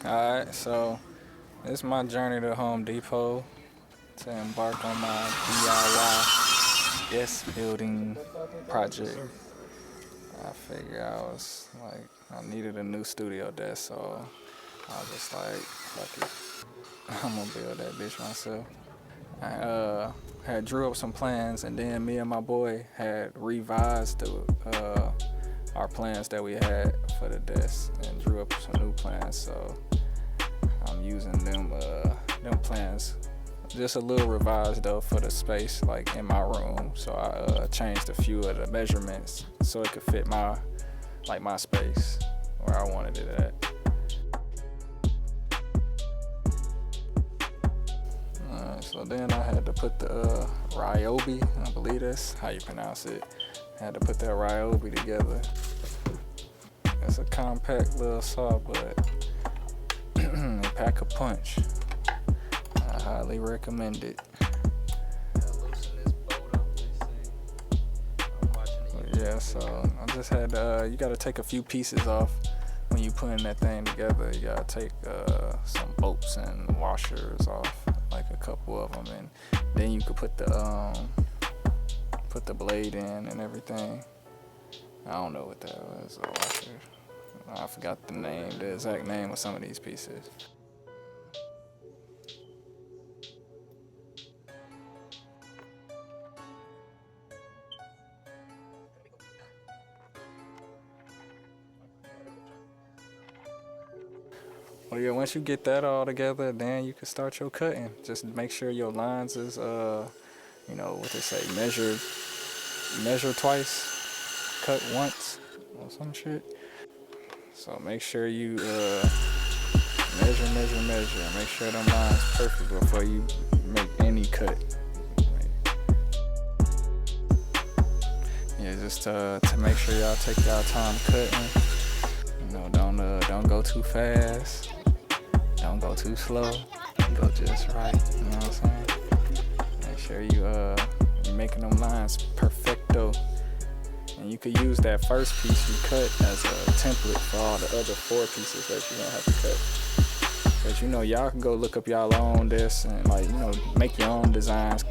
Alright, so this is my journey to Home Depot to embark on my DIY desk building project. I figured I needed a new studio desk, so I was just like, fuck it, I'm gonna build that bitch myself. I had drew up some plans, and then me and my boy had revised our plans that we had for the desk and drew up some new plans. So I'm using them plans, just a little revised though for the space like in my room. So I changed a few of the measurements so it could fit my space where I wanted it at. So then I had to put the Ryobi, I believe that's how you pronounce it. I had to put that Ryobi together. It's a compact little saw, but it pack a punch. I highly recommend it. Yeah, so I just had you gotta take a few pieces off when you putting that thing together. You gotta take some bolts and washers off, like a couple of them, and then you could put the blade in and everything. I don't know what that was, a washer. I forgot the exact name of some of these pieces. Well, yeah, once you get that all together, then you can start your cutting. Just make sure your lines is, what they say, measure twice, cut once, or some shit. So make sure you measure, make sure them lines perfect before you make any cut. Yeah, just to make sure y'all take y'all time cutting. Don't go too fast. Don't go too slow. Go just right. You know what I'm saying? Make sure you're making them lines perfecto. And you could use that first piece you cut as a template for all the other 4 pieces that you're gonna have to cut. But y'all can go look up y'all own this and make your own designs.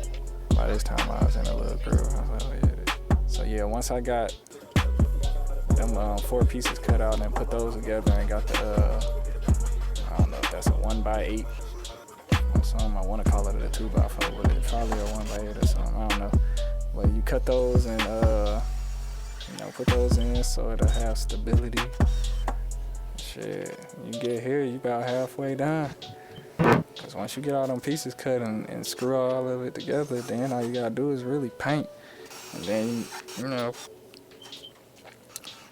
By this time I was in a little groove. I was like, oh yeah. So yeah, once I got them 4 pieces cut out and put those together and got the I don't know if that's a 1x8 or something. I want to call it a 2x4, but it's probably a 1x8 or something. I don't know. But you cut those and put those in so it'll have stability. Shit, you get here, you about halfway done. Cause once you get all them pieces cut and screw all of it together, then all you gotta do is really paint, and then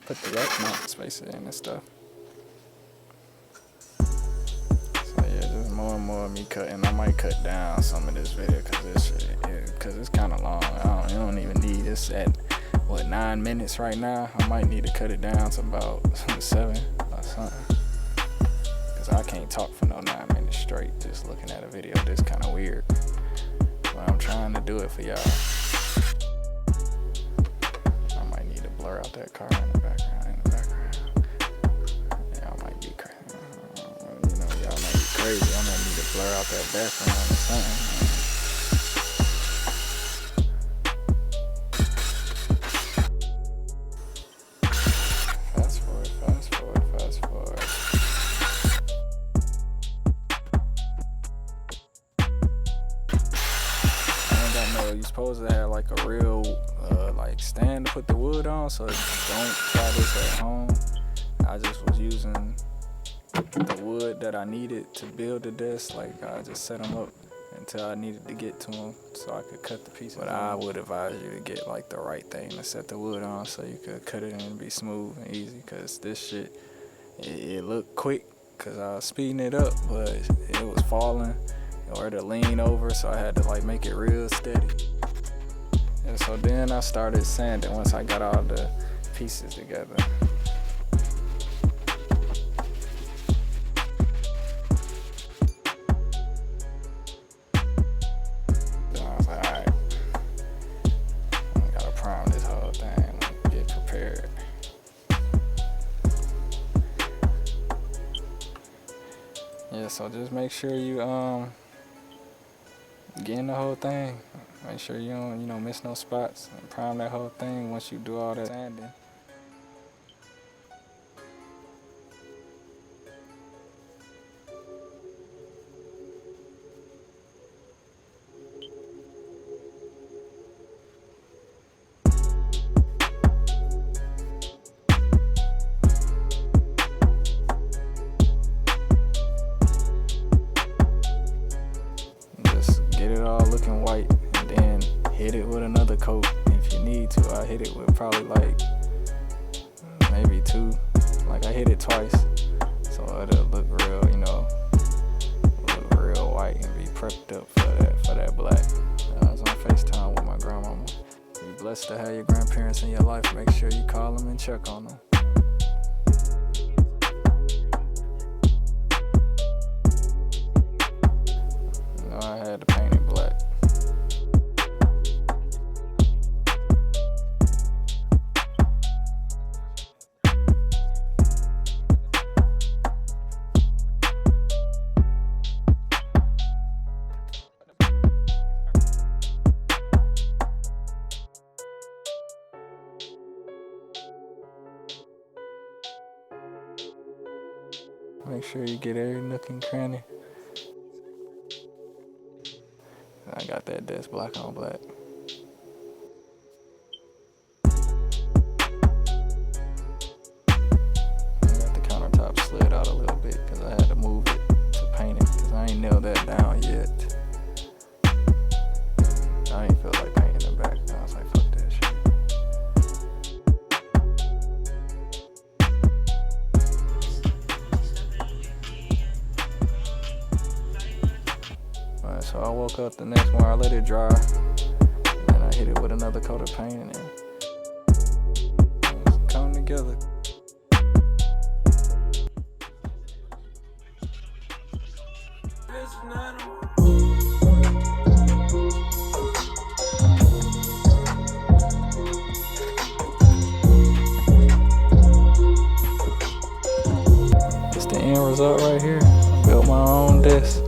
put the rack mount spacer in and stuff. So yeah, just more and more of me cutting. I might cut down some of this video cause it's kind of long. You don't even need this at 9 minutes right now. I might need to cut it down to about 7 or something. Cause I can't talk for no 9 minutes straight just looking at a video. This kind of weird. But I'm trying to do it for y'all. I might need to blur out that car in the background. Y'all might be crazy. Y'all might be crazy. I might need to blur out that background or something. You're supposed to have like a real stand to put the wood on, so don't try this at home. I just was using the wood that I needed to build the desk. I just set them up until I needed to get to them so I could cut the pieces. But I would advise you to get the right thing to set the wood on so you could cut it and be smooth and easy, because this shit, it looked quick because I was speeding it up, but it was falling or to lean over, so I had to make it real steady. And so then I started sanding once I got all the pieces together. Then I was like, alright, I gotta prime this whole thing, get prepared. Yeah, so just make sure you get in the whole thing. Make sure you don't, miss no spots. And prime that whole thing once you do all that sanding. Just get it all looking white and then hit it with another coat if you need to. I hit it with probably like maybe 2. Like I hit it twice, so it'll look real, look real white and be prepped up for that black. I was on FaceTime with my grandmama. You're blessed to have your grandparents in your life. Make sure you call them and check on them. I had to paint it black. Make sure you get every nook and cranny. I got that desk black on black. I got the countertop slid out a little bit because I had to move it to paint it because I ain't nailed that down yet. I ain't feel like painting the back. I was like, fuck that shit. Alright, so I woke up the next morning, I let it dry, and then I hit it with another coat of paint, and it's coming together. It's the end result right here. I built my own desk.